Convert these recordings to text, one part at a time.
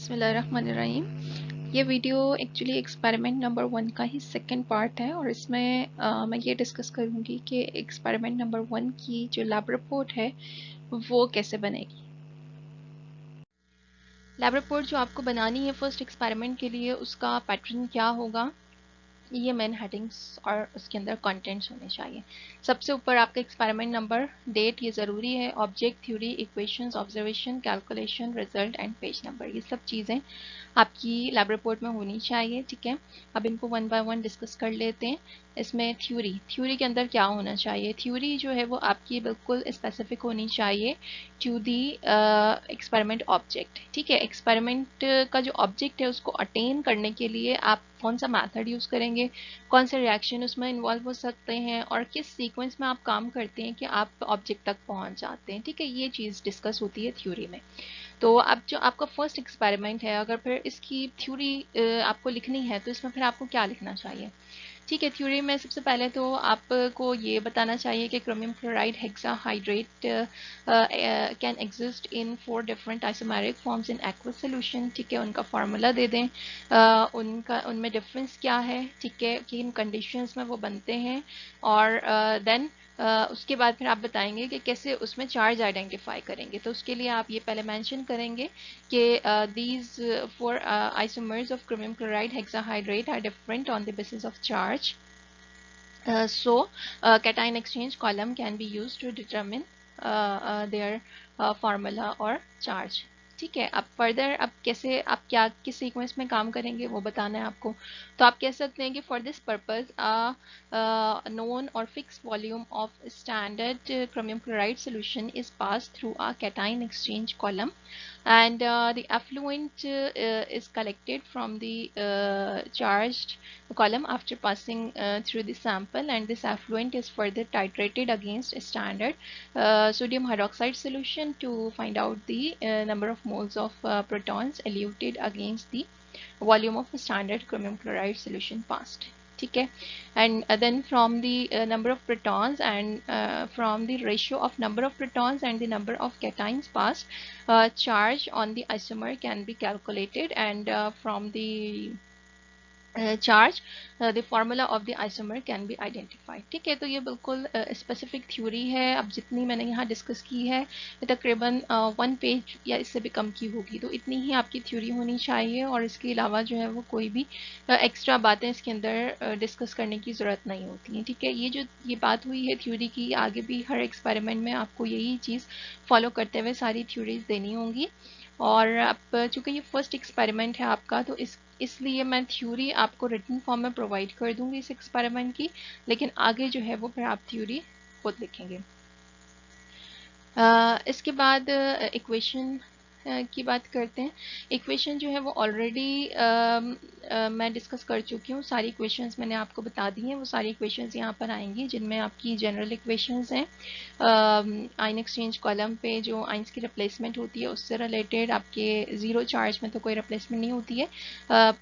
बिस्मिल्लाहिर्रहमानिर्रहीम। ये video actually experiment number 1 का ही सेकंड पार्ट है और इसमें मैं ये डिस्कस करूँगी कि एक्सपेरिमेंट नंबर 1 की जो लैब रिपोर्ट है वो कैसे बनेगी। लैब रिपोर्ट जो आपको बनानी है फर्स्ट एक्सपेरिमेंट के लिए, उसका पैटर्न क्या होगा, ये मेन हेडिंग्स और उसके अंदर कंटेंट्स होने चाहिए। सबसे ऊपर आपका एक्सपेरिमेंट नंबर, डेट ये ज़रूरी है, object, theory, equations, observation, calculation, result and page number, ये सब चीज़ें आपकी लैब रिपोर्ट में होनी चाहिए। ठीक है, अब इनको वन बाय वन डिस्कस कर लेते हैं। इसमें थ्योरी के अंदर क्या होना चाहिए, थ्योरी जो है वो आपकी बिल्कुल स्पेसिफिक होनी चाहिए टू दी एक्सपेरिमेंट ऑब्जेक्ट। ठीक है, एक्सपेरिमेंट का जो ऑब्जेक्ट है उसको अटेन करने के लिए आप कौन सा मेथड यूज़ करेंगे, कौन से रिएक्शन उसमें इन्वॉल्व हो सकते हैं और किस सीक्वेंस में आप काम करते हैं कि आप ऑब्जेक्ट तक पहुंच जाते हैं। ठीक है, ये चीज़ डिस्कस होती है थ्योरी में। तो अब जो आपका फर्स्ट एक्सपेरिमेंट है, अगर फिर इसकी थ्योरी आपको लिखनी है तो इसमें फिर आपको क्या लिखना चाहिए। ठीक है, थ्योरी में सबसे पहले तो आपको ये बताना चाहिए कि chromium chloride hexahydrate can exist in 4 different isomeric forms in aqueous solution. ठीक है, उनका फार्मूला दे दें, उनमें डिफरेंस क्या है, ठीक है, किन कंडीशंस में वो बनते हैं, और देन उसके बाद फिर आप बताएंगे कि कैसे उसमें चार्ज आइडेंटिफाई करेंगे। तो उसके लिए आप ये पहले मेंशन करेंगे कि these 4 isomers of chromium chloride hexahydrate are different on the basis of charge. So cation exchange column can be used to determine their formula or charge. ठीक है, अब फर्दर अब कैसे आप क्या किस सीक्वेंस में काम करेंगे वो बताना है आपको। तो आप कह सकते हैं कि for this purpose known or fixed volume of standard chromium chloride solution is passed through a cation exchange column, and the effluent is collected from the charged column after passing through the sample, and this effluent is further titrated against a standard sodium hydroxide solution to find out the number of moles of protons eluted against the volume of a standard chromium chloride solution passed. ठीक है, and then from the number of protons and from the ratio of number of protons and the number of cations passed, charge on the isomer can be calculated, and from the charge the formula of the isomer can be identified. ठीक है, तो ये बिल्कुल specific theory है। अब जितनी मैंने यहाँ डिस्कस की है तकरीबन 1 पेज या इससे भी कम की होगी, तो इतनी ही आपकी थ्योरी होनी चाहिए और इसके अलावा जो है वो कोई भी एक्स्ट्रा बातें इसके अंदर डिस्कस करने की ज़रूरत नहीं होती है। ठीक है, ये बात हुई है थ्योरी की, आगे भी हर एक्सपेरिमेंट में आपको यही चीज़ फॉलो करते हुए सारी थ्योरीज देनी होंगी। और अब चूँकि ये फर्स्ट एक्सपेरिमेंट है आपका, तो इसलिए मैं थ्योरी आपको रिटन फॉर्म में प्रोवाइड कर दूंगी इस एक्सपेरिमेंट की, लेकिन आगे जो है वो फिर आप थ्योरी खुद लिखेंगे। इसके बाद इक्वेशन की बात करते हैं। इक्वेशन जो है वो ऑलरेडी मैं डिस्कस कर चुकी हूँ, सारी इक्वेशंस मैंने आपको बता दी हैं। वो सारी इक्वेशंस यहाँ पर आएंगी जिनमें आपकी जनरल इक्वेशंस हैं, आयन एक्सचेंज कॉलम पे जो आइंस की रिप्लेसमेंट होती है उससे रिलेटेड, आपके ज़ीरो चार्ज में तो कोई रिप्लेसमेंट नहीं होती है,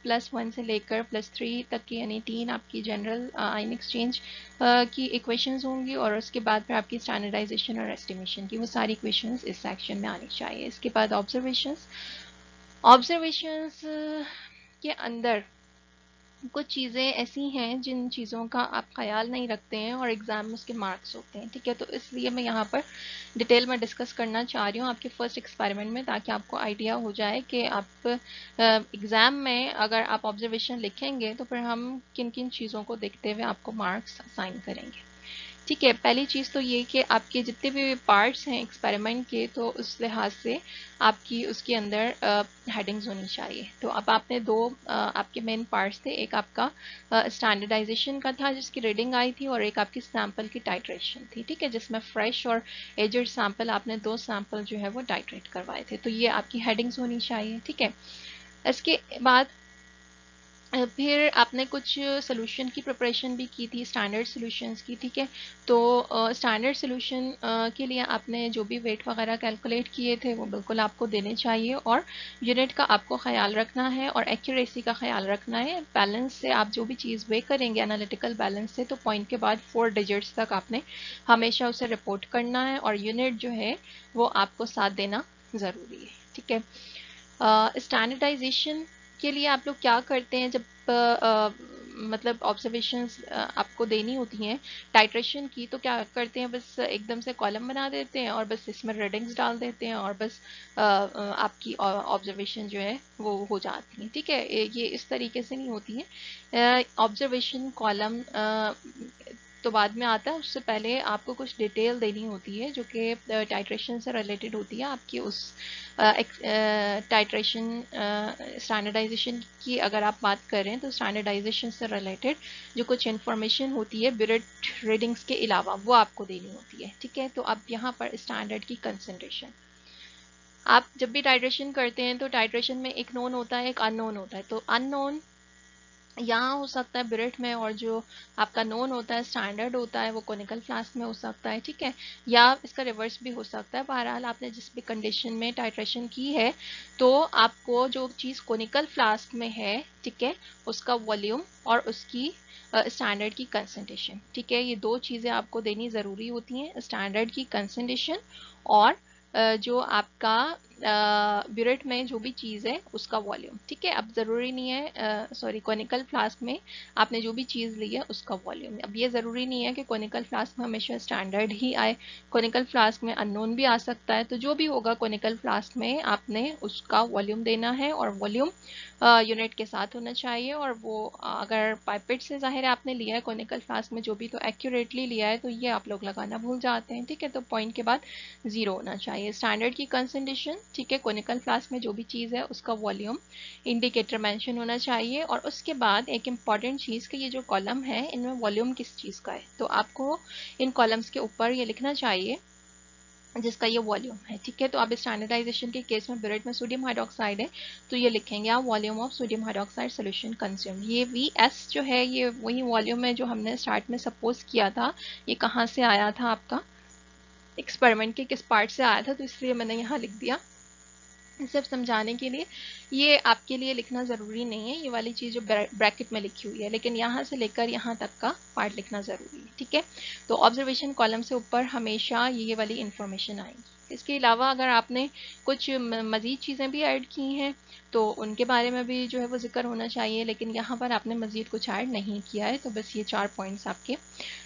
+1 से लेकर +3 तक की यानी 3 आपकी जनरल आयन एक्सचेंज की इक्वेशंस होंगी, और उसके बाद फिर आपकी स्टैंडर्डाइजेशन और एस्टिमेशन की वो सारी इक्वेशंस इस सेक्शन में आनी चाहिए। इसके बाद ऑब्जर्वेशंस के अंदर कुछ चीज़ें ऐसी हैं जिन चीज़ों का आप ख्याल नहीं रखते हैं और एग्ज़ाम में उसके मार्क्स होते हैं। ठीक है, तो इसलिए मैं यहाँ पर डिटेल में डिस्कस करना चाह रही हूँ आपके फर्स्ट एक्सपेरिमेंट में, ताकि आपको आइडिया हो जाए कि आप एग्ज़ाम में अगर आप ऑब्जर्वेशन लिखेंगे तो फिर हम किन किन चीज़ों को देखते हुए आपको मार्क्स असाइन करेंगे। ठीक है, पहली चीज़ तो ये कि आपके जितने भी पार्ट्स हैं एक्सपेरिमेंट के, तो उस लिहाज से आपकी उसके अंदर हेडिंग्स होनी चाहिए। तो अब आपने दो आपके मेन पार्ट्स थे, एक आपका स्टैंडर्डाइजेशन का था जिसकी रीडिंग आई थी, और एक आपकी सैम्पल की टाइट्रेशन थी। ठीक है, जिसमें फ्रेश और एजड सैम्पल आपने 2 सैम्पल जो है वो टाइट्रेट करवाए थे। तो ये आपकी हेडिंग्स होनी चाहिए। ठीक है, इसके बाद फिर आपने कुछ सोल्यूशन की प्रिपरेशन भी की थी, स्टैंडर्ड सोल्यूशंस की। ठीक है, तो स्टैंडर्ड सोल्यूशन के लिए आपने जो भी वेट वगैरह कैलकुलेट किए थे वो बिल्कुल आपको देने चाहिए, और यूनिट का आपको ख्याल रखना है और एक्यूरेसी का ख्याल रखना है। बैलेंस से आप जो भी चीज़ वे करेंगे एनालिटिकल बैलेंस से, तो पॉइंट के बाद 4 डिजिट्स तक आपने हमेशा उसे रिपोर्ट करना है, और यूनिट जो है वो आपको साथ देना ज़रूरी है। ठीक है, स्टैंडर्डाइजेशन के लिए आप लोग क्या करते हैं जब मतलब ऑब्जर्वेशंस आपको देनी होती हैं टाइट्रेशन की, तो क्या करते हैं, बस एकदम से कॉलम बना देते हैं और बस इसमें रीडिंग्स डाल देते हैं और बस आपकी ऑब्जर्वेशन जो है वो हो जाती है। ठीक है, ये इस तरीके से नहीं होती है। ऑब्जर्वेशन कॉलम तो बाद में आता है, उससे पहले आपको कुछ डिटेल देनी होती है जो कि टाइट्रेशन से रिलेटेड होती है। आपकी उस टाइट्रेशन स्टैंडर्डाइजेशन की अगर आप बात करें तो स्टैंडर्डाइजेशन से रिलेटेड जो कुछ इन्फॉर्मेशन होती है ब्यूरेट रीडिंग्स के अलावा वो आपको देनी होती है। ठीक है, तो अब यहाँ पर स्टैंडर्ड की कंसंट्रेशन, आप जब भी टाइट्रेशन करते हैं तो टाइट्रेशन में एक नोन होता है एक अननोन होता है। तो अननोन यहाँ हो सकता है ब्यूरेट में, और जो आपका नोन होता है स्टैंडर्ड होता है वो कोनिकल फ्लास्क में हो सकता है। ठीक है, या इसका रिवर्स भी हो सकता है। बहरहाल आपने जिस भी कंडीशन में टाइट्रेशन की है तो आपको जो चीज़ कोनिकल फ्लास्क में है, ठीक है, उसका वॉल्यूम और उसकी स्टैंडर्ड की कंसंट्रेशन, ठीक है, ये दो चीज़ें आपको देनी ज़रूरी होती हैं, स्टैंडर्ड की कंसंट्रेशन और जो आपका ब्यूरेट में जो भी चीज़ है उसका वॉल्यूम। ठीक है, अब ज़रूरी नहीं है, सॉरी, कोनिकल फ्लास्क में आपने जो भी चीज़ ली है उसका वॉल्यूम। अब ये ज़रूरी नहीं है कि कोनिकल फ्लास्क में हमेशा स्टैंडर्ड ही आए, कोनिकल फ्लास्क में अननोन भी आ सकता है। तो जो भी होगा कोनिकल फ्लास्क में आपने उसका वॉल्यूम देना है और वॉल्यूम यूनिट के साथ होना चाहिए। और वो अगर पाइपेट से ज़ाहिर है आपने लिया है कोनिकल फ्लास्क में जो भी, तो एक्यूरेटली लिया है, तो ये आप लोग लगाना भूल जाते हैं। ठीक है, तो पॉइंट के बाद 0 होना चाहिए। स्टैंडर्ड की कंसंट्रेशन, ठीक है, कोनिकल फ्लास्क में जो भी चीज़ है उसका वॉल्यूम इंडिकेटर मेंशन होना चाहिए। और उसके बाद एक इम्पॉर्टेंट चीज़ कि ये जो कॉलम है इनमें वॉल्यूम किस चीज़ का है, तो आपको इन कॉलम्स के ऊपर ये लिखना चाहिए जिसका ये वॉल्यूम है। ठीक है, तो अब स्टैंडर्डाइजेशन के केस में ब्यूरेट में सोडियम हाइड्रोक्साइड है तो ये लिखेंगे आप volume of sodium hydroxide solution consume. ये VS जो है ये वही वॉल्यूम है जो हमने स्टार्ट में सपोज किया था। ये कहाँ से आया था, आपका एक्सपेरिमेंट के किस पार्ट से आया था, तो इसलिए मैंने यहाँ लिख दिया सिर्फ समझाने के लिए। ये आपके लिए लिखना ज़रूरी नहीं है, ये वाली चीज़ जो ब्रैकेट में लिखी हुई है, लेकिन यहाँ से लेकर यहाँ तक का पार्ट लिखना ज़रूरी है। ठीक है, तो ऑब्जर्वेशन कॉलम से ऊपर हमेशा ये वाली इंफॉर्मेशन आएगी। इसके अलावा अगर आपने कुछ मज़ीद चीज़ें भी ऐड की हैं तो उनके बारे में भी जो है वो जिक्र होना चाहिए, लेकिन यहाँ पर आपने मज़ीद कुछ ऐड नहीं किया है, तो बस ये 4 पॉइंट्स आपके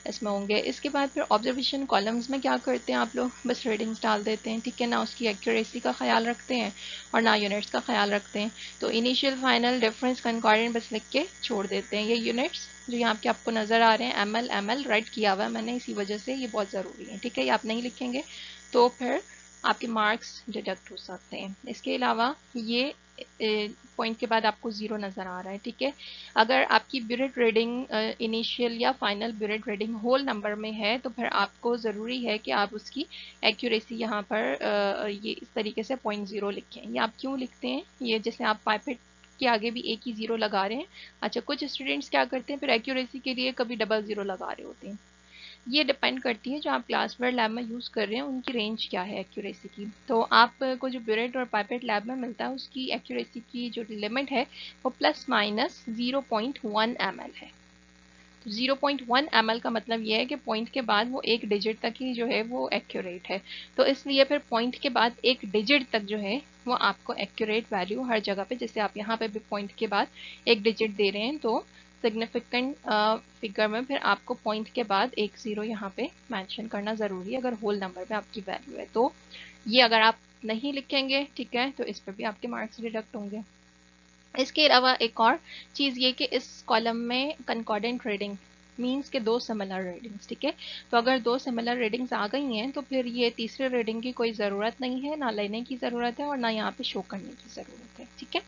इसमें होंगे। इसके बाद फिर ऑब्जर्वेशन कॉलम्स में क्या करते हैं आप लोग, बस रीडिंग्स डाल देते हैं। ठीक है, ना उसकी एक्यूरेसी का ख्याल रखते हैं और ना यूनिट्स का ख्याल रखते हैं। तो इनिशियल, फाइनल, डिफरेंस, कंकॉर्डेंट बस लिख के छोड़ देते हैं। ये यूनिट्स जो यहाँ पे आपको नज़र आ रहे हैं ml राइट किया हुआ है मैंने, इसी वजह से ये बहुत ज़रूरी है। ठीक है, ये आप नहीं लिखेंगे तो फिर आपके मार्क्स डिडक्ट हो सकते हैं। इसके अलावा ये पॉइंट के बाद आपको 0 नज़र आ रहा है। ठीक है, अगर आपकी ब्यूरेट रीडिंग इनिशियल या final burette reading whole number में है तो फिर आपको ज़रूरी है कि आप उसकी एक्यूरेसी यहाँ पर ये इस तरीके से 0.0 लिखें। ये आप क्यों लिखते हैं, ये जैसे आप पाइपेट के आगे भी एक ही 0 लगा रहे हैं। अच्छा, कुछ स्टूडेंट्स क्या करते हैं फिर एक्यूरेसी के लिए कभी डबल 0 लगा रहे होते हैं। ये डिपेंड करती है जो आप ग्लासवेयर लैब में यूज़ कर रहे हैं उनकी रेंज क्या है एक्यूरेसी की। तो आपको जो ब्यूरेट और पाइपेट लैब में मिलता है उसकी एक्यूरेसी की जो लिमिट है वो ±0.1 ml है। तो 0.1 ml का मतलब ये है कि पॉइंट के बाद वो एक डिजिट तक ही जो है वो एक्यूरेट है। तो इसलिए फिर पॉइंट के बाद एक डिजिट तक जो है वो आपको एक्यूरेट वैल्यू हर जगह पे, जैसे आप यहाँ पे भी पॉइंट के बाद एक डिजिट दे रहे हैं तो सिग्निफिकेंट फिगर में फिर आपको पॉइंट के बाद एक 0 यहाँ पे मेंशन करना ज़रूरी है अगर होल नंबर में आपकी वैल्यू है। तो ये अगर आप नहीं लिखेंगे, ठीक है, तो इस पर भी आपके मार्क्स डिडक्ट होंगे। इसके अलावा एक और चीज़ ये कि इस कॉलम में कंकॉर्डेंट रीडिंग मीन्स के 2 सिमिलर रीडिंग्स। ठीक है, तो अगर 2 सिमिलर रीडिंग्स आ गई हैं तो फिर ये तीसरे रीडिंग की कोई ज़रूरत नहीं है, ना लेने की ज़रूरत है और ना यहाँ पे शो करने की ज़रूरत है। ठीक है,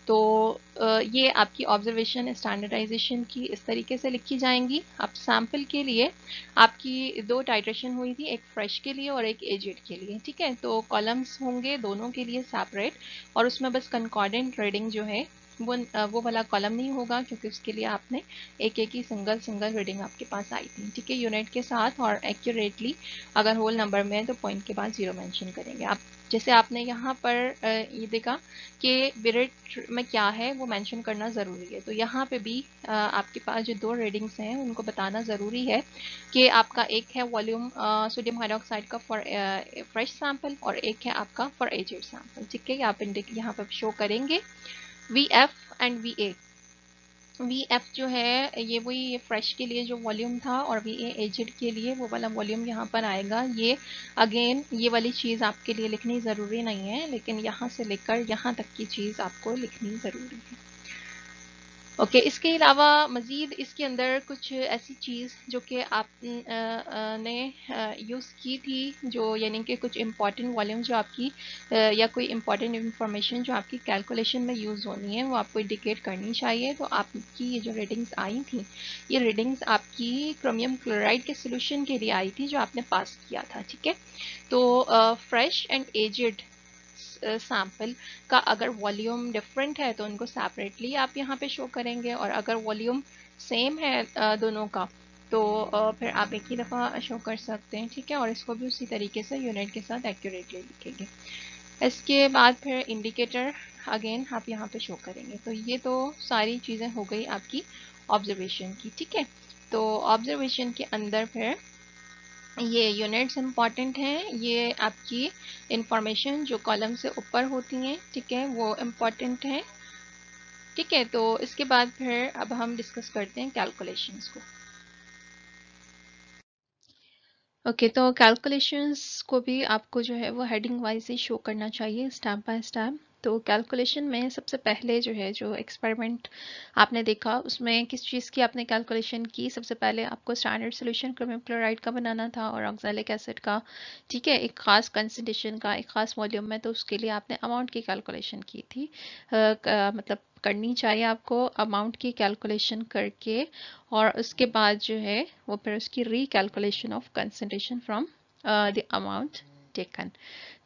तो ये आपकी ऑब्जर्वेशन स्टैंडर्डाइजेशन की इस तरीके से लिखी जाएंगी। अब सैम्पल के लिए आपकी 2 टाइट्रेशन हुई थी, एक फ्रेश के लिए और एक एजेड के लिए। ठीक है, तो कॉलम्स होंगे दोनों के लिए सेपरेट और उसमें बस कंकॉर्डेंट रीडिंग जो है वो वाला कॉलम नहीं होगा, क्योंकि उसके लिए आपने एक एक ही सिंगल रीडिंग आपके पास आई थी, ठीक है, यूनिट के साथ। और एक्यूरेटली अगर होल नंबर में है तो पॉइंट के बाद 0 मेंशन करेंगे आप। जैसे आपने यहाँ पर ये देखा कि बिरेट में क्या है वो मेंशन करना ज़रूरी है, तो यहाँ पे भी आपके पास जो 2 रीडिंग्स हैं उनको बताना ज़रूरी है कि आपका एक है वॉल्यूम सोडियम हाइड्रोक्साइड का फॉर फ्रेश सैंपल और एक है आपका फॉर एजेड सैंपल, ठीक है। आप यहाँ पर शो करेंगे VF एंड VA। VF जो है ये वही फ्रेश के लिए जो वॉल्यूम था, और VA एजिड के लिए वो वाला वॉल्यूम यहाँ पर आएगा। ये अगेन ये वाली चीज़ आपके लिए लिखनी ज़रूरी नहीं है, लेकिन यहाँ से लेकर यहाँ तक की चीज़ आपको लिखनी ज़रूरी है। ओके, इसके अलावा मज़ीद इसके अंदर कुछ ऐसी चीज़ जो कि आप ने यूज़ की थी, जो यानी कि कुछ इम्पॉर्टेंट वॉल्यूम जो आपकी या कोई इम्पॉर्टेंट इंफॉर्मेशन जो आपकी कैलकुलेशन में यूज़ होनी है वो आपको इंडिकेट करनी चाहिए। तो आपकी ये जो रीडिंग्स आई थी, ये रीडिंग्स आपकी क्रोमियम क्लोराइड के सोल्यूशन के लिए आई थी जो आपने पास किया था, ठीक है। तो फ्रेश एंड एजिड सैंपल का अगर वॉल्यूम डिफरेंट है तो उनको सेपरेटली आप यहाँ पे शो करेंगे, और अगर वॉल्यूम सेम है दोनों का तो फिर आप एक ही दफ़ा शो कर सकते हैं, ठीक है। और इसको भी उसी तरीके से यूनिट के साथ एक्यूरेटली लिखेंगे। इसके बाद फिर इंडिकेटर अगेन आप यहाँ पे शो करेंगे। तो ये तो सारी चीज़ें हो गई आपकी ऑब्जर्वेशन की, ठीक है। तो ऑब्जर्वेशन के अंदर फिर ये यूनिट्स इम्पॉर्टेंट हैं, ये आपकी इंफॉर्मेशन जो कॉलम से ऊपर होती हैं, ठीक है, वो इम्पॉर्टेंट है, ठीक है। तो इसके बाद फिर अब हम डिस्कस करते हैं कैलकुलेशंस को। ओके, तो कैलकुलेशंस को भी आपको जो है वो हेडिंग वाइज ही शो करना चाहिए स्टेप बाय स्टेप। तो कैलकुलेशन में सबसे पहले जो है जो एक्सपेरिमेंट आपने देखा उसमें किस चीज़ की आपने कैलकुलेशन की। सबसे पहले आपको स्टैंडर्ड सोल्यूशन क्रोमियम क्लोराइड का बनाना था और ऑक्सैलिक एसिड का, ठीक है, एक खास कंसंट्रेशन का, एक खास वॉल्यूम में। तो उसके लिए आपने अमाउंट की कैलकुलेशन की थी, मतलब करनी चाहिए आपको अमाउंट की कैलकुलेशन करके, और उसके बाद जो है वो फिर उसकी recalculation of concentration from the amount taken.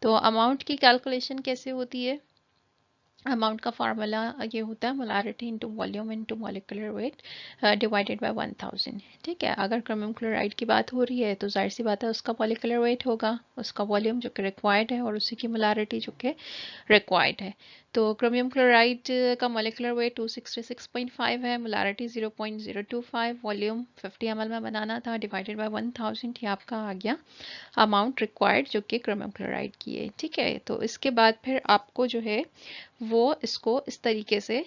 तो अमाउंट की कैलकुलेशन कैसे होती है? अमाउंट का फार्मूला ये होता है molarity into volume into molecular weight divided by 1000, ठीक है। अगर क्रोमियम क्लोराइड की बात हो रही है तो जाहिर सी बात है उसका मॉलिक्यूलर वेट होगा, उसका वॉल्यूम जो कि रिक्वायर्ड है, और उसी की मोलारिटी जो कि रिक्वायर्ड है। तो क्रोमियम क्लोराइड का मॉलिक्यूलर वेट 266.5 है, मोलारिटी 0.025, वॉल्यूम 50 ml में बनाना था, डिवाइडेड बाय 1000, ये आपका आ गया अमाउंट रिक्वायर्ड जो कि क्रोमियम क्लोराइड की है, ठीक है। तो इसके बाद फिर आपको जो है वो इसको इस तरीके से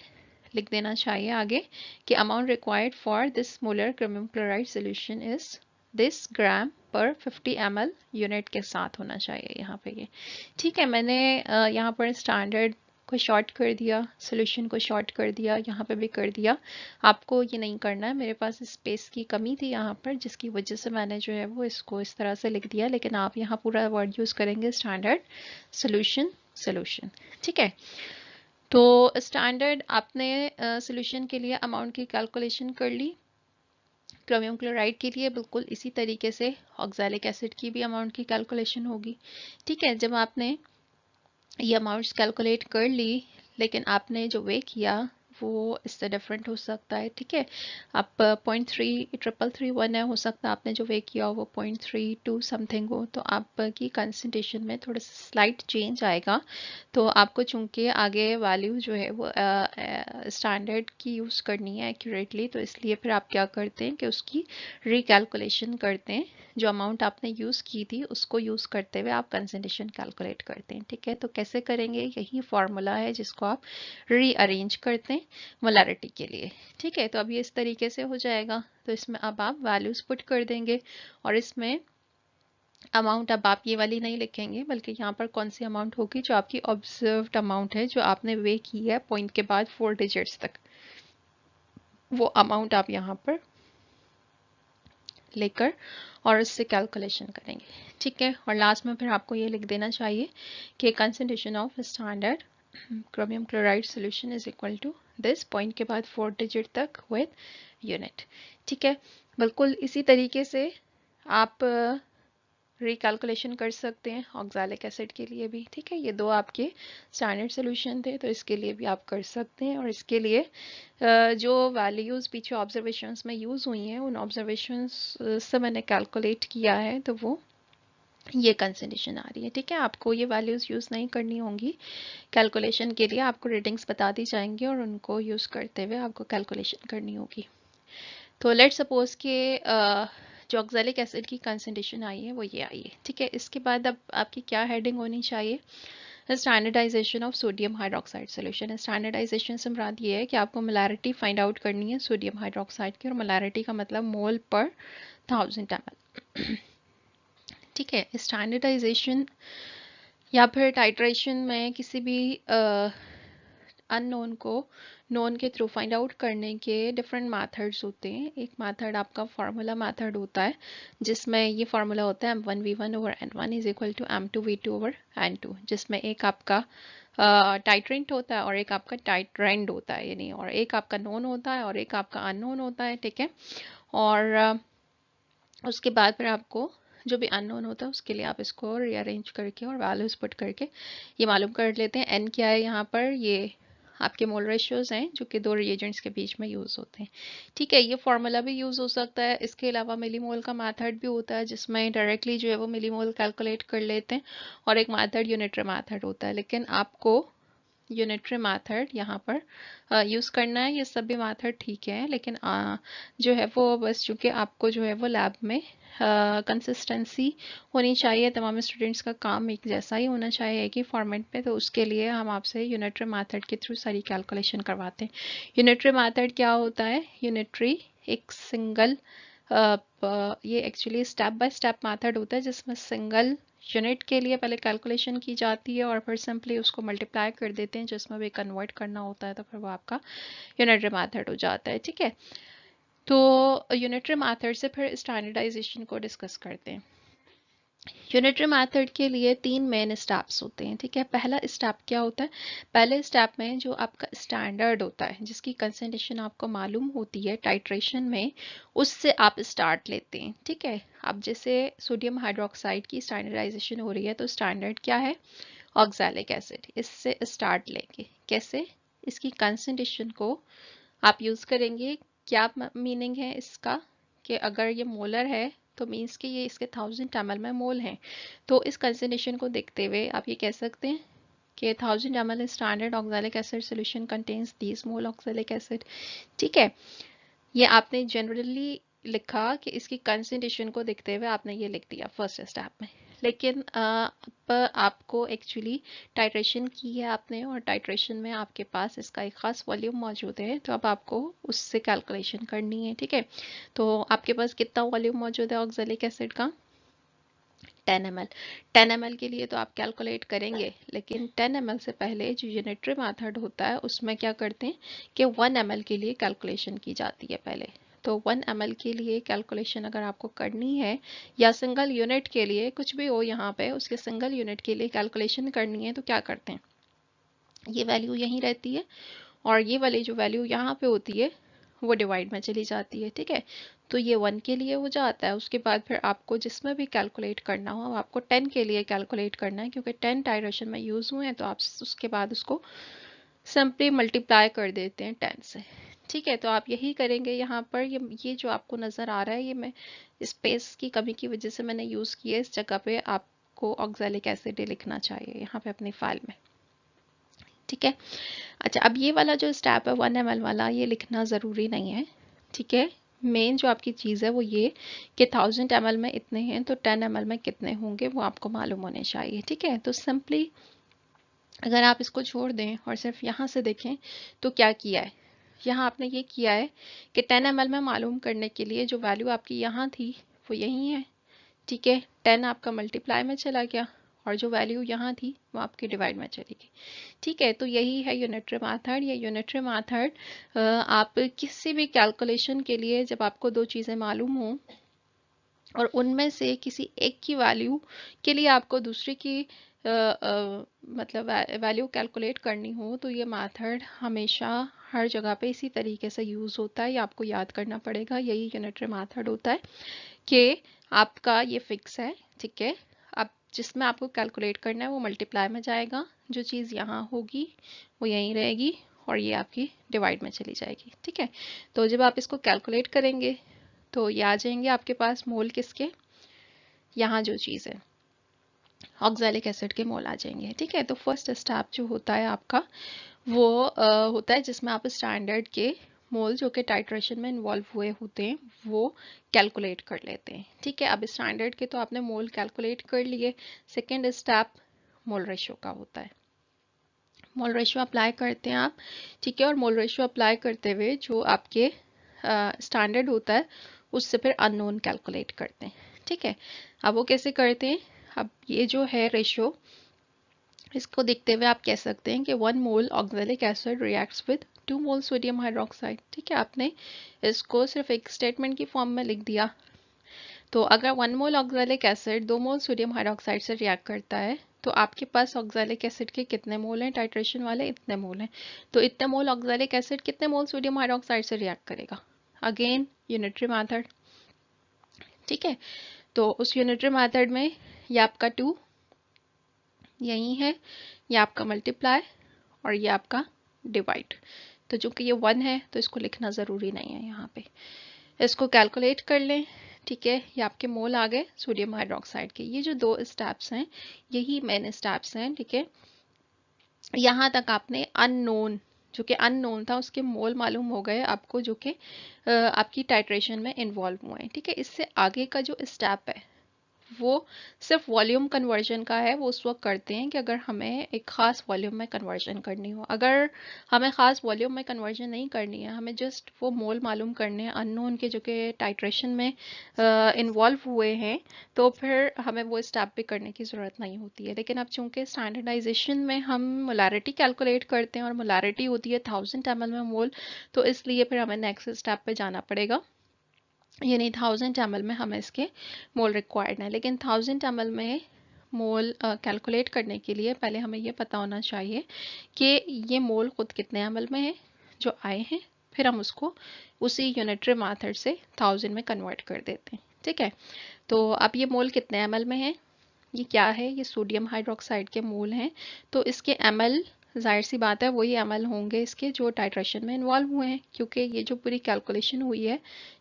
लिख देना चाहिए आगे कि amount required for this molar chromium chloride solution is this gram per 50 ml unit के साथ होना चाहिए यहाँ पे ये, ठीक है। मैंने यहाँ पर स्टैंडर्ड को शॉर्ट कर दिया, सोल्यूशन को शॉर्ट कर दिया, यहाँ पे भी कर दिया। आपको ये नहीं करना है, मेरे पास स्पेस की कमी थी यहाँ पर जिसकी वजह से मैंने जो है वो इसको इस तरह से लिख दिया, लेकिन आप यहाँ पूरा वर्ड यूज़ करेंगे स्टैंडर्ड सोल्यूशन सोल्यूशन, ठीक है। तो स्टैंडर्ड आपने सोल्यूशन के लिए अमाउंट की कैलकुलेशन कर ली। क्रोमियम क्लोराइड के लिए बिल्कुल इसी तरीके से ऑक्सैलिक एसिड की भी अमाउंट की कैलकुलेशन होगी, ठीक है। जब आपने ये अमाउंट्स कैलकुलेट कर ली, लेकिन आपने जो वे किया वो इससे डिफरेंट हो सकता है, ठीक है। आप 0.33331 है, हो सकता है आपने जो वे किया हो वो 0.32 समथिंग हो, तो आपकी कंसंट्रेशन में थोड़ा सा स्लाइट चेंज आएगा। तो आपको चूंकि आगे वैल्यू जो है वो स्टैंडर्ड की यूज़ करनी है एक्यूरेटली, तो इसलिए फिर आप क्या करते हैं कि उसकी रिकैलकुलेशन करते हैं, जो अमाउंट आपने यूज़ की थी उसको यूज़ करते हुए आप कंसंट्रेशन कैलकुलेट करते हैं, ठीक है। तो कैसे करेंगे? यही फॉर्मूला है जिसको आप रीअरेंज करते हैं मोलारिटी के लिए, ठीक है। तो अब ये इस तरीके से हो जाएगा। तो इसमें अब आप वैल्यूज पुट कर देंगे, और इसमें अमाउंट अब आप ये वाली नहीं लिखेंगे, बल्कि यहाँ पर कौन सी अमाउंट होगी? जो आपकी ऑब्जर्व्ड अमाउंट है, जो आपने वे की है पॉइंट के बाद 4 डिजिट्स तक, वो अमाउंट आप यहाँ पर लेकर और इससे कैलकुलेशन करेंगे, ठीक है। और लास्ट में फिर आपको ये लिख देना चाहिए कि concentration of standard chromium chloride solution is equal to this, point के बाद 4 डिजिट तक विद यूनिट, ठीक है। बिल्कुल इसी तरीके से आप रिकैलकुलेशन कर सकते हैं ऑक्सैलिक एसिड के लिए भी, ठीक है। ये दो आपके स्टैंडर्ड सोल्यूशन थे, तो इसके लिए भी आप कर सकते हैं। और इसके लिए जो वैल्यूज़ पीछे ऑब्जर्वेशंस में यूज़ हुई हैं, उन ऑब्जर्वेशंस से मैंने कैलकुलेट किया है, तो वो ये कंसंट्रेशन आ रही है, ठीक है। आपको ये वैल्यूज़ यूज़ नहीं करनी होंगी कैलकुलेशन के लिए, आपको रीडिंग्स बता दी जाएंगी और उनको यूज़ करते हुए आपको कैलकुलेशन करनी होगी। तो लेट सपोज कि जो ऑक्सैलिक एसिड की कंसंट्रेशन आई है वो ये आई है, ठीक है। इसके बाद अब आपकी क्या हेडिंग होनी चाहिए? Standardization of sodium hydroxide solution. Standardization से मुराद ये है कि आपको मोलैरिटी फाइंड आउट करनी है सोडियम हाइड्रोक्साइड की, और मोलैरिटी का मतलब मोल पर 1000 ml, ठीक है। स्टैंडर्डाइजेशन या फिर टाइट्रेशन में किसी भी अननोन को नोन के थ्रू फाइंड आउट करने के डिफरेंट मेथड्स होते हैं। एक मेथड आपका फार्मूला मेथड होता है, जिसमें ये फार्मूला होता है m1v1 over n1 is equal to m2v2 over n2, जिसमें एक आपका टाइट्रेंट होता है और एक आपका टाइट्रेंड होता है, यानी और एक आपका नोन होता है और एक आपका अननोन होता है, ठीक है। और उसके बाद फिर आपको जो भी अननोन होता है उसके लिए आप इसको रीअरेंज करके और वैल्यूज पुट करके ये मालूम कर लेते हैं। एन क्या है यहाँ पर, ये आपके मोल रेशियोज हैं जो कि दो रिएजेंट्स के बीच में यूज़ होते हैं, ठीक है। ये फार्मूला भी यूज़ हो सकता है। इसके अलावा मिलीमोल का मेथड भी होता है, जिसमें डायरेक्टली जो है वो मिलीमोल कैलकुलेट कर लेते हैं, और एक मेथड यूनिटरी मेथड होता है। लेकिन आपको यूनिटरी मेथड यहाँ पर यूज़ करना है। ये सभी मेथड ठीक है, लेकिन जो है वो बस चूँकि आपको जो है वो लैब में कंसिस्टेंसी होनी चाहिए, तमाम स्टूडेंट्स का काम एक जैसा ही होना चाहिए एक ही फॉर्मेट पे, तो उसके लिए हम आपसे यूनिटरी मेथड के थ्रू सारी कैलकुलेशन करवाते हैं। यूनिटरी मेथड क्या होता है? यूनिटरी एक सिंगल ये actually step by step method होता है, जिसमें सिंगल यूनिट के लिए पहले कैलकुलेशन की जाती है और फिर सिंपली उसको मल्टीप्लाई कर देते हैं, जिसमें भी कन्वर्ट करना होता है, तो फिर वो आपका यूनिटरी मेथड हो जाता है, ठीक है। तो यूनिटरी मेथड से फिर स्टैंडर्डाइजेशन को डिस्कस करते हैं। यूनिटरी मेथड के लिए 3 मेन स्टेप्स होते हैं, ठीक है। पहला स्टेप क्या होता है? पहले स्टेप में जो आपका स्टैंडर्ड होता है, जिसकी कंसंट्रेशन आपको मालूम होती है टाइट्रेशन में, उससे आप स्टार्ट लेते हैं, ठीक है। अब जैसे सोडियम हाइड्रोक्साइड की स्टैंडर्डाइजेशन हो रही है, तो स्टैंडर्ड क्या है? Oxalic acid. इससे स्टार्ट लेंगे। कैसे? इसकी कंसंट्रेशन को आप यूज़ करेंगे। क्या मीनिंग है इसका? कि अगर ये मोलर है तो मीन्स कि ये इसके 1000 ml में मोल हैं, तो इस कंसंट्रेशन को देखते हुए आप ये कह सकते हैं कि 1000 ml standard oxalic acid solution contains this mole oxalic acid, ठीक है। ये आपने जनरली लिखा कि इसकी कंसंट्रेशन को देखते हुए आपने ये लिख दिया फर्स्ट स्टेप में। लेकिन अब आपको एक्चुअली टाइट्रेशन की है आपने, और टाइट्रेशन में आपके पास इसका एक ख़ास वॉल्यूम मौजूद है, तो अब आपको उससे कैलकुलेशन करनी है, ठीक है। तो आपके पास कितना वॉल्यूम मौजूद है ऑक्सैलिक एसिड का? 10 ml। 10 ml के लिए तो आप कैलकुलेट करेंगे, लेकिन 10 ml से पहले जो यूनिटरी मेथड होता है उसमें क्या करते हैं कि 1 ml के लिए कैलकुलेशन की जाती है पहले। तो 1 ml के लिए कैलकुलेशन अगर आपको करनी है, या सिंगल यूनिट के लिए, कुछ भी हो यहाँ पे, उसके सिंगल यूनिट के लिए कैलकुलेशन करनी है, तो क्या करते हैं? ये वैल्यू यहीं रहती है और ये वाली जो वैल्यू यहाँ पे होती है वो डिवाइड में चली जाती है, ठीक है। तो ये 1 के लिए हो जाता है। उसके बाद फिर आपको जिसमें भी कैलकुलेट करना हो, आपको 10 के लिए कैलकुलेट करना है, क्योंकि 10 टाइट्रेशन में यूज़ हुए हैं, तो आप उसके बाद उसको सिंपली मल्टीप्लाई कर देते हैं 10 से, ठीक है। तो आप यही करेंगे यहाँ पर। ये जो आपको नज़र आ रहा है, ये मैं स्पेस की कमी की वजह से मैंने यूज़ किया है। इस जगह पे आपको ऑक्सैलिक एसिड लिखना चाहिए यहाँ पे अपनी फाइल में, ठीक है। अच्छा, अब ये वाला जो स्टेप है 1 ml वाला, ये लिखना ज़रूरी नहीं है, ठीक है। मेन जो आपकी चीज़ है वो ये कि 1000 ml में इतने हैं, तो 10 ml में कितने होंगे वो आपको मालूम होने चाहिए, ठीक है। तो सिंपली अगर आप इसको छोड़ दें और सिर्फ यहाँ से देखें, तो क्या किया है यहाँ आपने? ये किया है कि 10 ml में मालूम करने के लिए जो वैल्यू आपकी यहाँ थी वो यही है, ठीक है। 10 आपका मल्टीप्लाई में चला गया और जो वैल्यू यहाँ थी वो आपकी डिवाइड में चली गई, ठीक है। तो यही है यूनिटरी मेथड। ये यूनिटरी मेथड आप किसी भी कैलकुलेशन के लिए, जब आपको दो चीज़ें मालूम हों और उनमें से किसी एक की वैल्यू के लिए आपको दूसरे की मतलब वैल्यू कैलकुलेट करनी हो, तो ये मेथड हमेशा हर जगह पे इसी तरीके से यूज़ होता है। ये आपको याद करना पड़ेगा। यही यूनिटरी मेथड होता है कि आपका ये फिक्स है, ठीक है। अब जिसमें आपको कैलकुलेट करना है वो मल्टीप्लाई में जाएगा, जो चीज़ यहाँ होगी वो यहीं रहेगी और ये आपकी डिवाइड में चली जाएगी, ठीक है। तो जब आप इसको कैलकुलेट करेंगे तो ये आ जाएंगे आपके पास मोल किसके, यहाँ जो चीज़ है ऑक्सैलिक एसिड के मोल आ जाएंगे, ठीक है। तो फर्स्ट स्टेप जो होता है आपका वो होता है जिसमें आप स्टैंडर्ड के मोल जो कि टाइट्रेशन में इन्वॉल्व हुए होते हैं वो कैलकुलेट कर लेते हैं, ठीक है। अब स्टैंडर्ड के तो आपने मोल कैलकुलेट कर लिए, सेकेंड स्टेप मोल रेशियो का होता है। मोल रेशियो अप्लाई करते हैं आप, ठीक है। और मोल रेशियो अप्लाई करते हुए जो आपके स्टैंडर्ड होता है उससे फिर अननोन कैलकुलेट करते हैं, ठीक है। अब वो कैसे करते हैं, अब ये जो है रेशियो इसको देखते हुए आप कह सकते हैं कि 1 mole oxalic acid reacts with 2 mole sodium hydroxide, ठीक है। आपने इसको सिर्फ एक स्टेटमेंट की फॉर्म में लिख दिया। तो अगर 1 mole oxalic acid 2 mole sodium hydroxide से रिएक्ट करता है तो आपके पास ऑक्सैलिक एसिड के कितने मोल हैं, टाइट्रेशन वाले इतने मोल हैं। तो इतने मोल ऑक्सैलिक एसिड कितने मोल सोडियम हाइड्रोक्साइड से रिएक्ट करेगा, अगेन यूनिटरी मेथड, ठीक है। तो उस यूनिटरी मेथड में ये आपका 2 यही है, ये आपका मल्टीप्लाई और ये आपका डिवाइड। तो चूंकि ये 1 है तो इसको लिखना ज़रूरी नहीं है यहाँ पे, इसको कैलकुलेट कर लें, ठीक है। ये आपके मोल आ गए सोडियम हाइड्रोक्साइड के। ये जो 2 स्टेप्स हैं यही मेन स्टेप्स हैं, ठीक है। यहाँ तक आपने अननोन, जो कि अननोन था उसके मोल मालूम हो गए आपको, जो कि आपकी टाइट्रेशन में इन्वॉल्व हुए हैं, ठीक है। इससे आगे का जो स्टेप है वो सिर्फ वॉल्यूम कन्वर्जन का है। वो उस वक्त करते हैं कि अगर हमें एक ख़ास वॉल्यूम में कन्वर्जन करनी हो, अगर हमें ख़ास वॉल्यूम में कन्वर्जन नहीं करनी है, हमें जस्ट वो मोल मालूम करने हैं अननोन के जो कि टाइट्रेशन में इन्वॉल्व हुए हैं, तो फिर हमें वो स्टेप भी करने की ज़रूरत नहीं होती है। लेकिन अब चूंकि स्टैंडर्डाइजेशन में हम मोलारिटी कैलकुलेट करते हैं और मोलारिटी होती है 1000 ml में मोल, तो इसलिए फिर हमें नेक्स्ट स्टेप पे जाना पड़ेगा, यानी 1000 ml में हमें इसके मोल रिक्वायर्ड है। लेकिन 1000 ml में मोल कैलकुलेट करने के लिए पहले हमें ये पता होना चाहिए कि ये मोल खुद कितने ml में है जो आए हैं, फिर हम उसको उसी यूनिटरी मेथड से 1000 में कन्वर्ट कर देते हैं, ठीक है। तो अब ये मोल कितने ml में है, ये क्या है, ये सोडियम हाइड्रोक्साइड के मोल हैं। तो इसके ml जाहिर सी बात है वही ml होंगे इसके जो टाइट्रेशन में इन्वॉल्व हुए हैं, क्योंकि ये जो पूरी कैलकुलेशन हुई है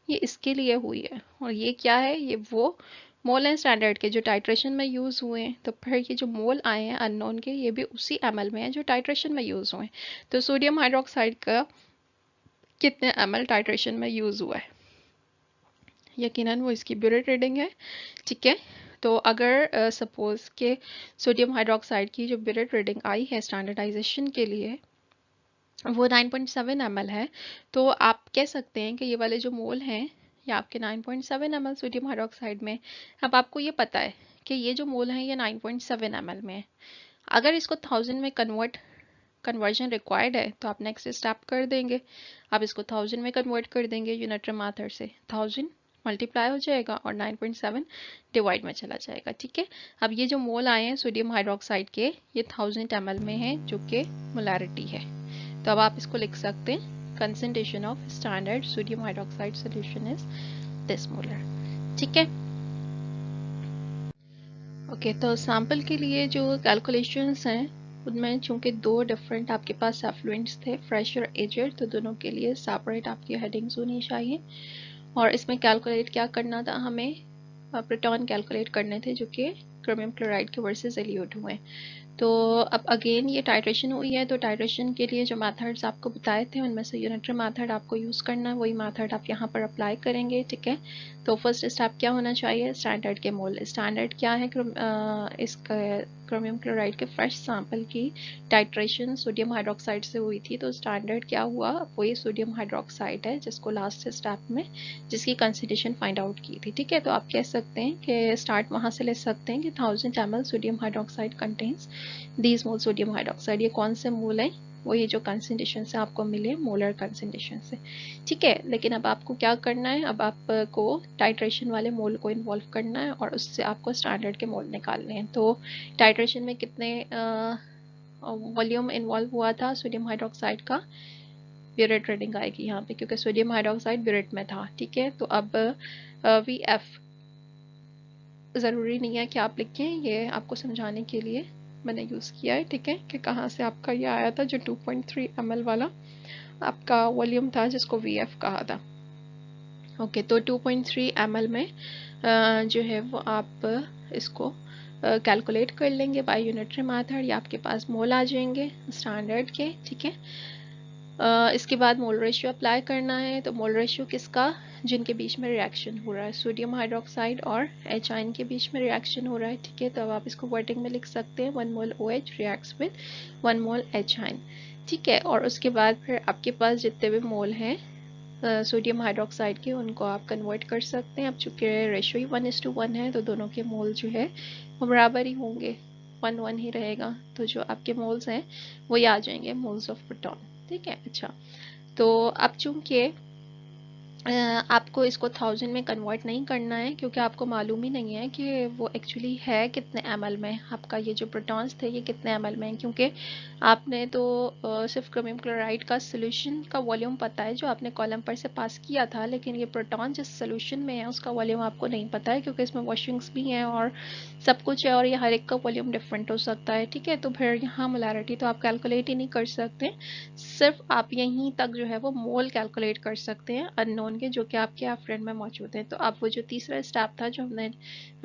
ये इसके लिए हुई है। और ये क्या है, ये वो मोल हैं स्टैंडर्ड के जो टाइट्रेशन में यूज़ हुए हैं। तो फिर ये जो मोल आए हैं अननोन के ये भी उसी ml में है जो टाइट्रेशन में यूज़ हुए हैं। तो सोडियम हाइड्रोक्साइड का कितने ml टाइट्रेशन में यूज़ हुआ है, यकीनन वो इसकी ब्यूरेट रीडिंग है, ठीक है। तो अगर सपोज के सोडियम हाइड्रोक्साइड की जो ब्यूरेट रीडिंग आई है स्टैंडर्डाइजेशन के लिए वो 9.7 ml है, तो आप कह सकते हैं कि ये वाले जो मोल हैं ये आपके 9.7 ml सोडियम हाइड्रोक्साइड में। अब आपको ये पता है कि ये जो मोल हैं ये 9.7 ml में है। अगर इसको 1000 में कन्वर्जन रिक्वायर्ड है तो आप नेक्स्ट स्टेप कर देंगे, आप इसको 1000 में कन्वर्ट कर देंगे यूनिटरी मेथड से, 1000 मल्टीप्लाई हो जाएगा और 9.7 डिवाइड में चला जाएगा, ठीक है। अब ये जो मोल आए हैं सोडियम हाइड्रोक्साइड के ये 1000 ml में है जो कि मोलारिटी है। तो अब आप इसको लिख सकते हैं concentration of standard sodium hydroxide solution is this molar, ठीक है। ओके, तो सैंपल के लिए जो कैलकुलेशंस हैं उनमें चूंकि 2 डिफरेंट आपके पास एफ्लुएंट्स थे, फ्रेश और एजेड, तो दोनों के लिए सेपरेट आपकी हेडिंग्स होनी चाहिए। और इसमें कैलकुलेट क्या करना था, हमें प्रोटॉन कैलकुलेट करने थे जो कि क्रोमियम क्लोराइड के वर्सेस एल्यूट हुए। तो अब अगेन ये टाइट्रेशन हुई है, तो टाइट्रेशन के लिए जो मेथड्स आपको बताए थे उनमें से यूनिटरी मेथड आपको यूज़ करना है, वही मेथड आप यहाँ पर अप्लाई करेंगे, ठीक है। तो फर्स्ट स्टेप क्या होना चाहिए, स्टैंडर्ड के मोल। स्टैंडर्ड क्या है, इसका क्रोमियम क्लोराइड के फ्रेश सैंपल की टाइट्रेशन सोडियम हाइड्रोक्साइड से हुई थी, तो स्टैंडर्ड क्या हुआ, वही सोडियम हाइड्रोक्साइड है जिसको लास्ट स्टेप में जिसकी कंसंट्रेशन फाइंड आउट की थी, ठीक है। तो आप कह सकते हैं कि स्टार्ट वहाँ से ले सकते हैं कि 1000 ml sodium hydroxide contains these mole sodium hydroxide. ये कौन से मोल हैं, वो ये जो कंसंट्रेशन से आपको मिले मोलर कंसंट्रेशन से, ठीक है। लेकिन अब आपको क्या करना है, अब आपको टाइट्रेशन वाले मोल को इन्वॉल्व करना है और उससे आपको स्टैंडर्ड के मोल निकालने हैं। तो टाइट्रेशन में कितने वॉल्यूम इन्वॉल्व हुआ था सोडियम हाइड्रोक्साइड का, ब्यूरेट रीडिंग आएगी यहाँ पे क्योंकि सोडियम हाइड्रोक्साइड ब्यूरेट में था, ठीक है। तो अब वी एफ ज़रूरी नहीं है कि आप लिखें, ये आपको समझाने के लिए मैंने यूज़ किया है, ठीक है, कि कहाँ से आपका ये आया था जो 2.3 ml वाला आपका वॉल्यूम था जिसको VF कहा था। ओके, तो 2.3 ml में जो है वो आप इसको कैलकुलेट कर लेंगे बाय यूनिटरी मेथड, या आपके पास मोल आ जाएंगे स्टैंडर्ड के, ठीक है। इसके बाद मोल रेशियो अप्लाई करना है। तो मोल रेशियो किसका, जिनके बीच में रिएक्शन हो रहा है, सोडियम हाइड्रोक्साइड और एच आयन के बीच में रिएक्शन हो रहा है, ठीक है। तो अब आप इसको वर्डिंग में लिख सकते हैं 1 मोल OH reacts with 1 mole H ion, ठीक है। और उसके बाद फिर आपके पास जितने भी मोल हैं सोडियम हाइड्रोक्साइड के, उनको आप कन्वर्ट कर सकते हैं। अब चूँकि रेशो ही 1:1 है तो दोनों के मोल जो है वो बराबर ही होंगे, 1:1 ही रहेगा। तो जो आपके मोल्स हैं वो ये आ जाएंगे मोल्स ऑफ प्रोटॉन, ठीक है। अच्छा, तो अब चूँकि आपको इसको 1000 में कन्वर्ट नहीं करना है, क्योंकि आपको मालूम ही नहीं है कि वो एक्चुअली है कितने ml में, आपका ये जो प्रोटॉन्स थे ये कितने ml में हैं, क्योंकि आपने तो सिर्फ क्रोमियम क्लोराइड का सोल्यूशन का वॉल्यूम पता है जो आपने कॉलम पर से पास किया था, लेकिन ये प्रोटॉन जिस सोल्यूशन में है उसका वॉल्यूम आपको नहीं पता है, क्योंकि इसमें वॉशिंग्स भी हैं और सब कुछ है, और ये हर एक का वॉल्यूम डिफरेंट हो सकता है, ठीक है। तो फिर यहाँ मोलैरिटी तो आप कैलकुलेट ही नहीं कर सकते, सिर्फ आप यहीं तक जो है वो मोल कैलकुलेट कर सकते हैं अननोन के, जो कि आपके एफ्रेंड में मौजूद हैं। तो आप वो जो तीसरा स्टेप था जो हमने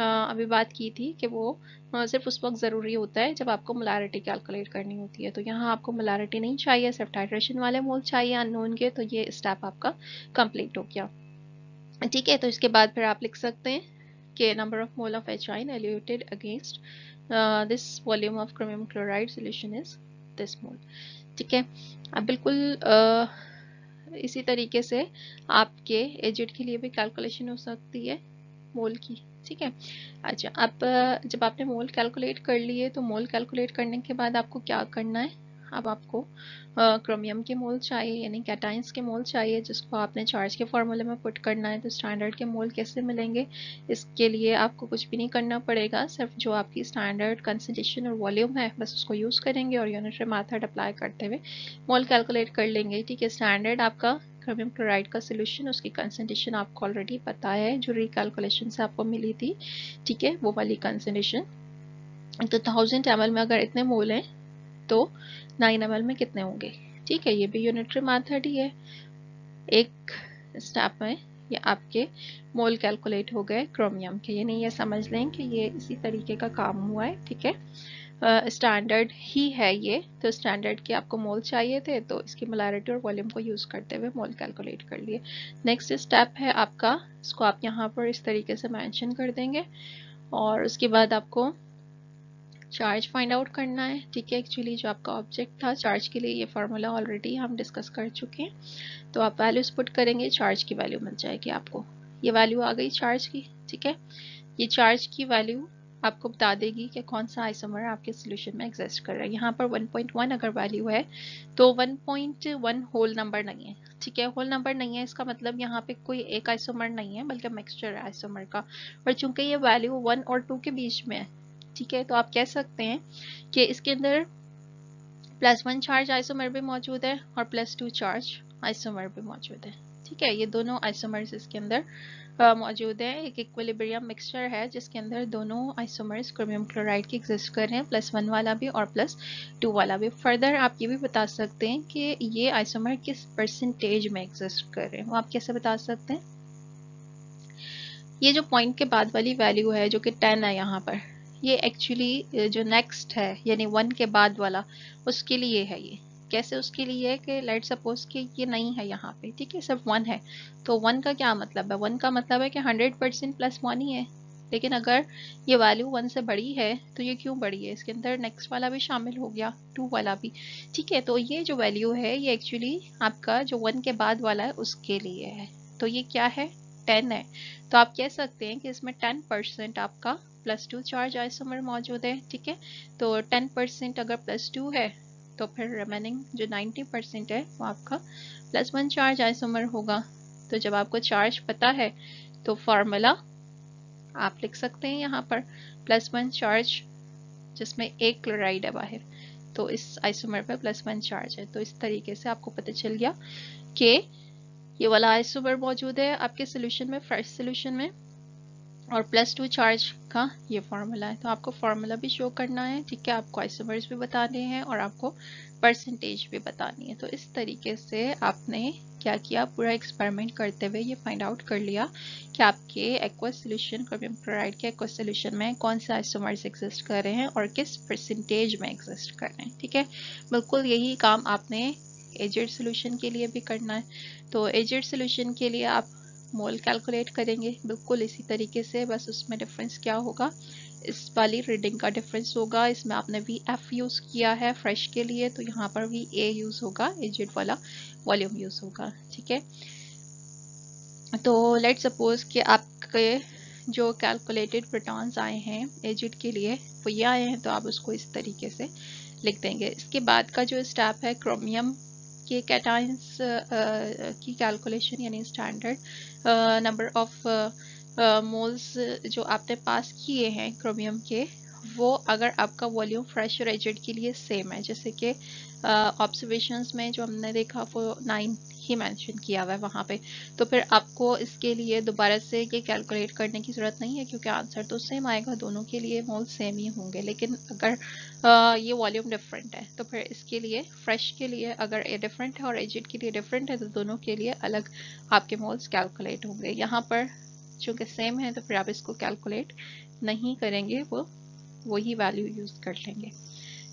अभी बात की थी कि वो सिर्फ उस वक्त ज़रूरी होता है जब आपको मोलैरिटी कैलकुलेट करनी होती है। तो यहाँ आपको मोलैरिटी नहीं चाहिए, सिर्फ टाइट्रेशन वाले मोल चाहिए अननोन के, तो ये स्टेप आपका कंप्लीट हो गया, ठीक है। तो इसके बाद फिर आप लिख सकते हैं कि number of mole of H ion eluted against this volume of chromium chloride solution is this mole, ठीक है। अब बिल्कुल इसी तरीके से आपके एजेड के लिए भी कैलकुलेशन हो सकती है मोल की, ठीक है। अच्छा, अब जब आपने मोल कैलकुलेट कर लिए, तो मोल कैलकुलेट करने के बाद आपको क्या करना है, अब आपको क्रोमियम के मोल चाहिए, यानी कैटाइंस के मोल चाहिए, जिसको आपने चार्ज के फॉर्मूले में पुट करना है। तो स्टैंडर्ड के मोल कैसे मिलेंगे, इसके लिए आपको कुछ भी नहीं करना पड़ेगा, सिर्फ जो आपकी स्टैंडर्ड कंसंट्रेशन और वॉल्यूम है बस उसको यूज़ करेंगे और यूनिटरी मेथड अप्लाई करते हुए मोल कैलकुलेट कर लेंगे, ठीक है। स्टैंडर्ड आपका क्रोमियम क्लोराइड का सोल्यूशन, उसकी कंसंट्रेशन आपको ऑलरेडी पता है जो रिकैलकुलेशन से आपको मिली थी, ठीक है, वो वाली कंसंट्रेशन। तो 1000 ml में अगर इतने मोल हैं तो 9 ml में कितने होंगे, ठीक है। ये भी यूनिटरी मेथड ही है, एक स्टेप में ये आपके मोल कैलकुलेट हो गए क्रोमियम के, ये नहीं ये समझ लें कि ये इसी तरीके का काम हुआ है, ठीक है। स्टैंडर्ड ही है ये, तो स्टैंडर्ड के आपको मोल चाहिए थे, तो इसकी मोलैरिटी और वॉल्यूम को यूज़ करते हुए मोल कैलकुलेट कर लिए। नेक्स्ट स्टेप है आपका, इसको आप यहाँ पर इस तरीके से मेंशन कर देंगे, और उसके बाद आपको चार्ज फाइंड आउट करना है, ठीक है। एक्चुअली जो आपका ऑब्जेक्ट था चार्ज के लिए, ये फार्मूला ऑलरेडी हम डिस्कस कर चुके हैं। तो आप वैल्यूज पुट करेंगे, चार्ज की वैल्यू मिल जाएगी आपको, ये वैल्यू आ गई चार्ज की, ठीक है। ये चार्ज की वैल्यू आपको बता देगी कि कौन सा आइसोमर आपके सोल्यूशन में एग्जिस्ट कर रहा है। यहाँ पर 1.1 अगर वैल्यू है तो 1.1 होल नंबर नहीं है, ठीक है। होल नंबर नहीं है इसका मतलब यहाँ पे कोई एक आइसोमर नहीं है बल्कि मिक्सचर है आइसोमर का, और चूंकि ये वैल्यू 1 और 2 के बीच में है, ठीक है, तो आप कह सकते हैं कि इसके अंदर +1 चार्ज आइसोमर भी मौजूद है और +2 चार्ज आइसोमर भी मौजूद है, ठीक है। ये दोनों आइसोमर्स इसके अंदर मौजूद है, एक इक्विलिब्रियम मिक्सचर है जिसके अंदर दोनों आइसोमर्स क्रोमियम क्लोराइड के एग्जिस्ट कर रहे हैं, +1 वाला भी और +2 वाला भी। फर्दर आप ये भी बता सकते हैं कि ये आइसोमर किस परसेंटेज में एग्जिस्ट कर रहे हैं, वो आप कैसे बता सकते हैं। ये जो पॉइंट के बाद वाली वैल्यू है जो कि 10 है यहाँ पर, ये एक्चुअली जो नेक्स्ट है यानी 1 के बाद वाला उसके लिए है। ये कैसे उसके लिए है कि लेट सपोज कि ये नहीं है यहाँ पे, ठीक है, सिर्फ 1 है। तो 1 का क्या मतलब है, 1 का मतलब है कि 100% +1 ही है, लेकिन अगर ये वैल्यू 1 से बड़ी है तो ये क्यों बड़ी है, इसके अंदर नेक्स्ट वाला भी शामिल हो गया, 2 वाला भी, ठीक है। तो ये जो वैल्यू है ये एक्चुअली आपका जो 1 के बाद वाला है उसके लिए है, तो ये क्या है, 10 है। तो आप कह सकते हैं कि इसमें 10% आपका +2 चार्ज आइसोमर मौजूद है, ठीक है। तो 10% अगर +2 है तो फिर रिमेनिंग जो 90% है वो आपका +1 चार्ज आइसोमर होगा। तो जब आपको चार्ज पता है तो फॉर्मूला आप लिख सकते हैं यहाँ पर, +1 चार्ज जिसमें एक क्लोराइड है बाहर, तो इस आइसोमर पर +1 चार्ज है। तो इस तरीके से आपको पता चल गया कि ये वाला आइसोमर मौजूद है आपके सोल्यूशन में, फर्स्ट सोल्यूशन में, और +2 चार्ज का ये फार्मूला है। तो आपको फार्मूला भी शो करना है, ठीक है, आपको आइसोमर्स भी बताने हैं और आपको परसेंटेज भी बतानी है। तो इस तरीके से आपने क्या किया, पूरा एक्सपेरिमेंट करते हुए ये फाइंड आउट कर लिया कि आपके एक्वस सोल्यूशन, क्रोमियम क्लोराइड के एक्वस सोल्यूशन में कौन से आइसोमर्स एग्जिस्ट कर रहे हैं और किस परसेंटेज में एग्जिस्ट कर रहे हैं, ठीक है। बिल्कुल यही काम आपने एजिड सोल्यूशन के लिए भी करना है। तो एजिड सोल्यूशन के लिए आप मोल कैलकुलेट करेंगे बिल्कुल इसी तरीके से, बस उसमें डिफरेंस क्या होगा, इस वाली रीडिंग का डिफरेंस होगा। इसमें आपने VF यूज़ किया है फ्रेश के लिए, तो यहाँ पर VA यूज़ होगा, एजिड वाला वॉल्यूम यूज़ होगा, ठीक है। तो लेट सपोज कि आपके जो कैलकुलेटेड प्रोटॉन्स आए हैं एजिड के लिए वो ये आए हैं, तो आप उसको इस तरीके से लिख देंगे। इसके बाद का जो स्टेप है क्रोमियम के कैटायंस की कैलकुलेशन, यानी स्टैंडर्ड नंबर ऑफ मोल्स जो आपने पास किए हैं क्रोमियम के, वो अगर आपका वॉल्यूम फ्रेश और एजिड के लिए सेम है, जैसे कि ऑब्जर्वेशंस में जो हमने देखा वो 9 ही मेंशन किया हुआ है वहाँ पे, तो फिर आपको इसके लिए दोबारा से ये कैलकुलेट करने की ज़रूरत नहीं है, क्योंकि आंसर तो सेम आएगा, दोनों के लिए मोल सेम ही होंगे। लेकिन अगर ये वॉल्यूम डिफरेंट है तो फिर इसके लिए फ्रेश के लिए अगर ये डिफरेंट है और एजिड के लिए डिफरेंट है तो दोनों के लिए अलग आपके मोल्स कैलकुलेट होंगे। यहाँ पर चूँकि सेम है तो फिर आप इसको कैलकुलेट नहीं करेंगे, वो वही वैल्यू यूज़ कर लेंगे।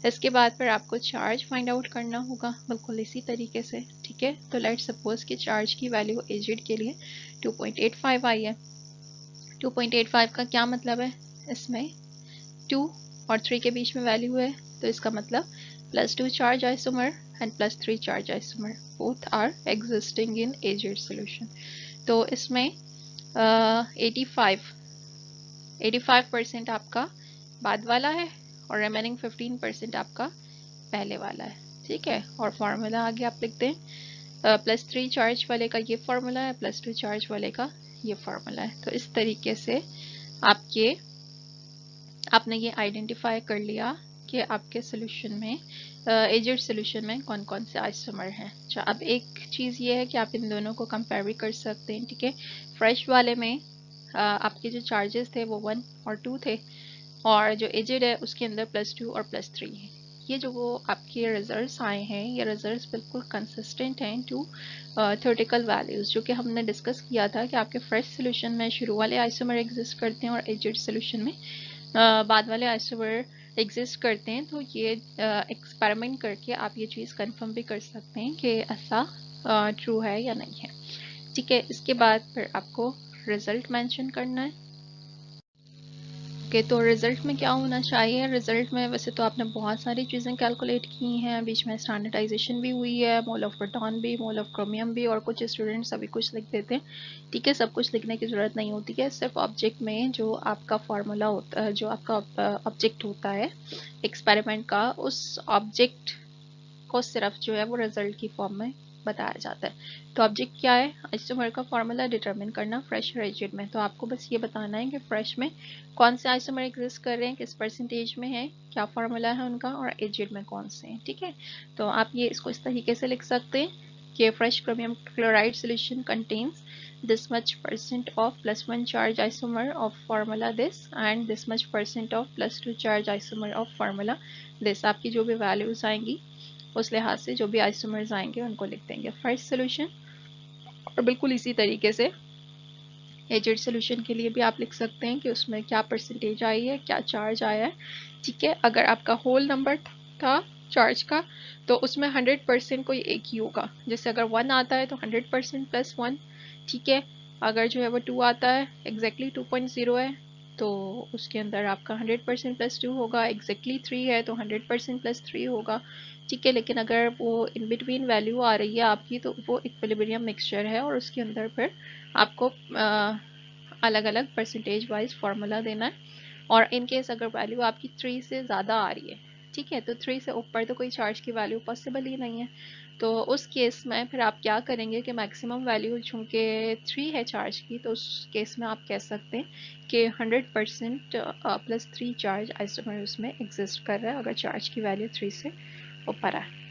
इसके बाद फिर आपको चार्ज फाइंड आउट करना होगा बिल्कुल इसी तरीके से, ठीक है। तो लेट सपोज कि चार्ज की वैल्यू एजिड के लिए 2.85 आई है। 2.85 का क्या मतलब है, इसमें 2 और 3 के बीच में वैल्यू है, तो इसका मतलब +2 charge isomer and +3 charge isomer both are existing in acid solution. तो इसमें 85% आपका बाद वाला है और रिमेनिंग 15% आपका पहले वाला है, ठीक है। और फार्मूला आगे आप लिखते हैं, +3 चार्ज वाले का ये फार्मूला है, +2 चार्ज वाले का ये फार्मूला है। तो इस तरीके से आपने ये आइडेंटिफाई कर लिया कि आपके सोल्यूशन में, एजिड सोल्यूशन में कौन कौन से आइसोमर हैं। अच्छा, अब एक चीज़ ये है कि आप इन दोनों को कंपेयर भी कर सकते हैं, ठीक है। फ्रेश वाले में आपके जो चार्जेस थे वो 1 और 2 थे, और जो एजिड है उसके अंदर +2 और +3 है। ये जो वो आपके रिजल्ट्स आए हैं, ये रिजल्ट्स बिल्कुल कंसिस्टेंट हैं टू थ्योरेटिकल वैल्यूज़, जो कि हमने डिस्कस किया था कि आपके फ्रेश सोल्यूशन में शुरू वाले आइसोमर एग्जिस्ट करते हैं और एजिड सोल्यूशन में बाद वाले आइसोमर एग्जिस्ट करते हैं। तो ये एक्सपेरिमेंट करके आप ये चीज़ कंफर्म भी कर सकते हैं कि ऐसा ट्रू है या नहीं है, ठीक है। इसके बाद फिर आपको रिजल्ट मेंशन करना है। ओके, तो रिज़ल्ट में क्या होना चाहिए, रिज़ल्ट में वैसे तो आपने बहुत सारी चीज़ें कैलकुलेट की हैं, बीच में स्टैंडर्डाइजेशन भी हुई है, मोल ऑफ प्रोटॉन भी, मोल ऑफ क्रोमियम भी, और कुछ स्टूडेंट्स अभी कुछ लिख देते हैं, ठीक है। सब कुछ लिखने की ज़रूरत नहीं होती है, सिर्फ ऑब्जेक्ट में जो आपका फार्मूला होता है, जो आपका ऑब्जेक्ट होता है एक्सपेरिमेंट का, उस ऑब्जेक्ट को सिर्फ जो है वो रिजल्ट की फॉर्म में बताया जाता है। तो ऑब्जेक्ट क्या है, आइसोमर का फार्मूला डिटरमिन करना फ्रेश और एजिड में। तो आपको बस ये बताना है कि फ्रेश में कौन से आइसोमर एग्जिस्ट कर रहे हैं, किस परसेंटेज में है, क्या फार्मूला है उनका, और एजिड में कौन से हैं, ठीक है। तो आप ये इसको इस तरीके से लिख सकते हैं कि fresh chromium chloride solution contains this much percent of +1 charge isomer of formula this and this much percent of +2 charge isomer of formula this। आपकी जो भी वैल्यूज आएंगी उस लिहाज से जो भी आइसोमर्स आएंगे उनको लिख देंगे फर्स्ट सोल्यूशन। और बिल्कुल इसी तरीके से एजिड सोल्यूशन के लिए भी आप लिख सकते हैं कि उसमें क्या परसेंटेज आई है, क्या चार्ज आया है, ठीक है। अगर आपका होल नंबर था चार्ज का तो उसमें 100% कोई एक ही होगा, जैसे अगर 1 आता है तो 100% +1, ठीक है। अगर जो है वो 2 आता है, एग्जैक्टली 2.0 है, तो उसके अंदर आपका 100% +2 होगा। एग्जैक्टली 3 है तो 100% +3 होगा, ठीक है। लेकिन अगर वो इन बिटवीन वैल्यू आ रही है आपकी तो वो इक्विलिब्रियम मिक्सचर है और उसके अंदर फिर आपको अलग अलग परसेंटेज वाइज फार्मूला देना है। और इन केस अगर वैल्यू आपकी 3 से ज़्यादा आ रही है, ठीक है, तो 3 से ऊपर तो कोई चार्ज की वैल्यू पॉसिबल ही नहीं है, तो उस केस में फिर आप क्या करेंगे कि मैक्सिमम वैल्यू चूँकि 3 है चार्ज की, तो उस केस में आप कह सकते हैं कि 100% +3 चार्ज आइसोमर उसमें एग्जिस्ट कर रहा है अगर चार्ज की वैल्यू 3 से ऊपर है।